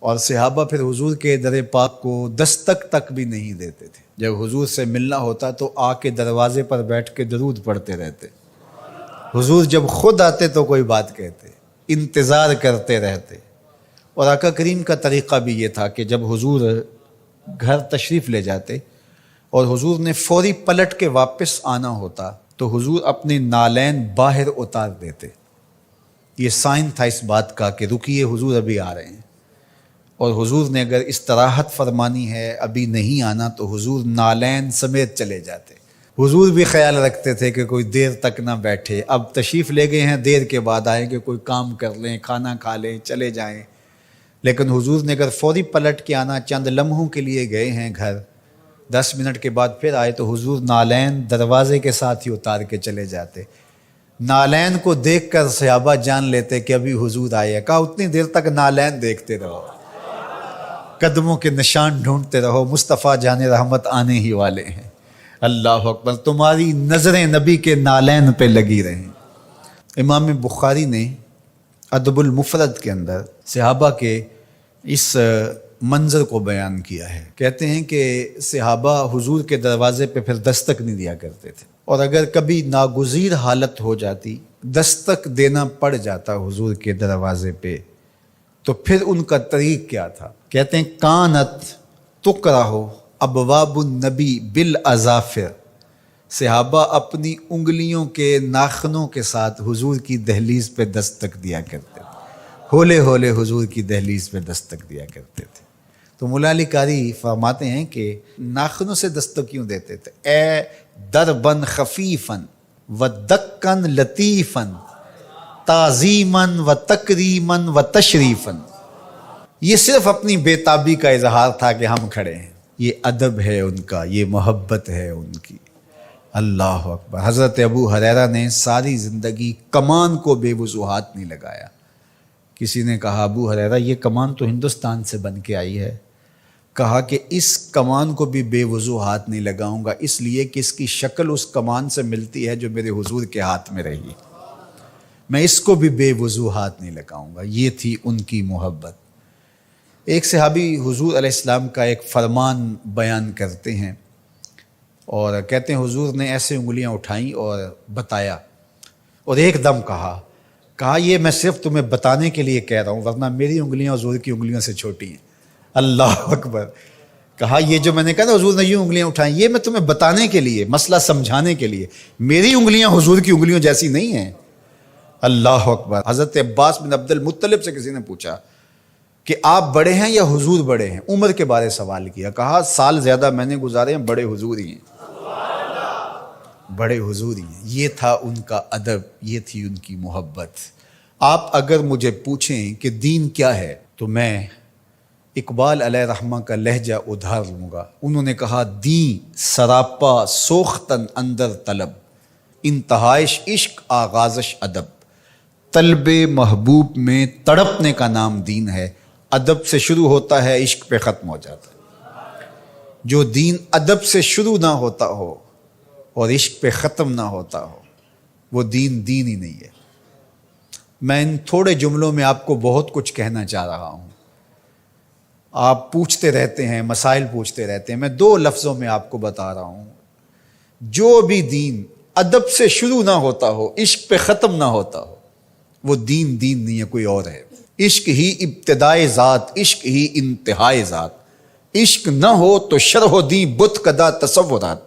اور صحابہ پھر حضور کے در پاک کو دستک تک بھی نہیں دیتے تھے۔ جب حضور سے ملنا ہوتا تو آ کے دروازے پر بیٹھ کے درود پڑھتے رہتے۔ حضور جب خود آتے تو کوئی بات کہتے، انتظار کرتے رہتے۔ اور آقا کریم کا طریقہ بھی یہ تھا کہ جب حضور گھر تشریف لے جاتے اور حضور نے فوری پلٹ کے واپس آنا ہوتا تو حضور اپنے نالین باہر اتار دیتے۔ یہ سائن تھا اس بات کا کہ رکیے، حضور ابھی آ رہے ہیں۔ اور حضور نے اگر استراحت فرمانی ہے، ابھی نہیں آنا، تو حضور نالین سمیت چلے جاتے۔ حضور بھی خیال رکھتے تھے کہ کوئی دیر تک نہ بیٹھے، اب تشریف لے گئے ہیں، دیر کے بعد آئیں کہ کوئی کام کر لیں، کھانا کھا لیں، چلے جائیں۔ لیکن حضور نے اگر فوری پلٹ کے آنا، چند لمحوں کے لیے گئے ہیں گھر، 10 منٹ کے بعد پھر آئے، تو حضور نالین دروازے کے ساتھ ہی اتار کے چلے جاتے۔ نالین کو دیکھ کر صحابہ جان لیتے کہ ابھی حضور آئے۔ کہا اتنی دیر تک نالین دیکھتے رہو، قدموں کے نشان ڈھونڈتے رہو، مصطفیٰ جان رحمت آنے ہی والے ہیں۔ اللہ اکبر، تمہاری نظریں نبی کے نالین پہ لگی رہیں۔ امام بخاری نے ادب المفرد کے اندر صحابہ کے اس منظر کو بیان کیا ہے۔ کہتے ہیں کہ صحابہ حضور کے دروازے پہ پھر دستک نہیں دیا کرتے تھے، اور اگر کبھی ناگزیر حالت ہو جاتی، دستک دینا پڑ جاتا حضور کے دروازے پہ، تو پھر ان کا طریق کیا تھا؟ کہتے ہیں کانت تقرہ ابواب النبی بالاظافر، صحابہ اپنی انگلیوں کے ناخنوں کے ساتھ حضور کی دہلیز پہ دستک دیا کرتے تھے، ہولے ہولے حضور کی دہلیز پہ دستک دیا کرتے تھے۔ تو مولا علی قاری فرماتے ہیں کہ ناخنوں سے دستک کیوں دیتے تھے؟ اے دربن خفیفن و دکن لطیفن تعظیمن و تکریمن و تشریفن۔ یہ صرف اپنی بے تابی کا اظہار تھا کہ ہم کھڑے ہیں، یہ ادب ہے ان کا، یہ محبت ہے ان کی۔ اللہ اکبر۔ حضرت ابو ہریرہ نے ساری زندگی کمان کو بے وضوحات نہیں لگایا۔ کسی نے کہا ابو ہریرہ یہ کمان تو ہندوستان سے بن کے آئی ہے۔ کہا کہ اس کمان کو بھی بے وضوحات نہیں لگاؤں گا، اس لیے کہ اس کی شکل اس کمان سے ملتی ہے جو میرے حضور کے ہاتھ میں رہی، میں اس کو بھی بے وضوحات نہیں لگاؤں گا۔ یہ تھی ان کی محبت۔ ایک صحابی حضور علیہ السلام کا ایک فرمان بیان کرتے ہیں اور کہتے ہیں حضور نے ایسے انگلیاں اٹھائیں اور بتایا، اور ایک دم کہا یہ میں صرف تمہیں بتانے کے لیے کہہ رہا ہوں، ورنہ میری انگلیاں حضور کی انگلیوں سے چھوٹی ہیں۔ اللہ اکبر۔ کہا یہ جو میں نے کہا نا حضور نے یوں انگلیاں اٹھائیں، یہ میں تمہیں بتانے کے لیے، مسئلہ سمجھانے کے لیے، میری انگلیاں حضور کی انگلیوں جیسی نہیں ہیں۔ اللہ اکبر۔ حضرت عباس بن عبد المطلب سے کسی نے پوچھا کہ آپ بڑے ہیں یا حضور بڑے ہیں؟ عمر کے بارے سوال کیا۔ کہا سال زیادہ میں نے گزارے ہیں، بڑے حضور ہی ہیں، بڑے حضور ہی ہیں۔ یہ تھا ان کا ادب، یہ تھی ان کی محبت۔ آپ اگر مجھے پوچھیں کہ دین کیا ہے تو میں اقبال علیہ رحمہ کا لہجہ ادھار لوں گا۔ انہوں نے کہا دین سراپا سوختن اندر طلب، انتہائش عشق آغازش ادب۔ طلب محبوب میں تڑپنے کا نام دین ہے، ادب سے شروع ہوتا ہے، عشق پہ ختم ہو جاتا ہے۔ جو دین ادب سے شروع نہ ہوتا ہو اور عشق پہ ختم نہ ہوتا ہو، وہ دین ہی نہیں ہے۔ میں ان تھوڑے جملوں میں آپ کو بہت کچھ کہنا چاہ رہا ہوں۔ آپ پوچھتے رہتے ہیں، مسائل پوچھتے رہتے ہیں، میں 2 لفظوں میں آپ کو بتا رہا ہوں۔ جو بھی دین ادب سے شروع نہ ہوتا ہو، عشق پہ ختم نہ ہوتا ہو، وہ دین نہیں ہے، کوئی اور ہے۔ عشق ہی ابتدائے ذات، عشق ہی انتہائے ذات۔ عشق نہ ہو تو شرح و دین بت کدا تصورات۔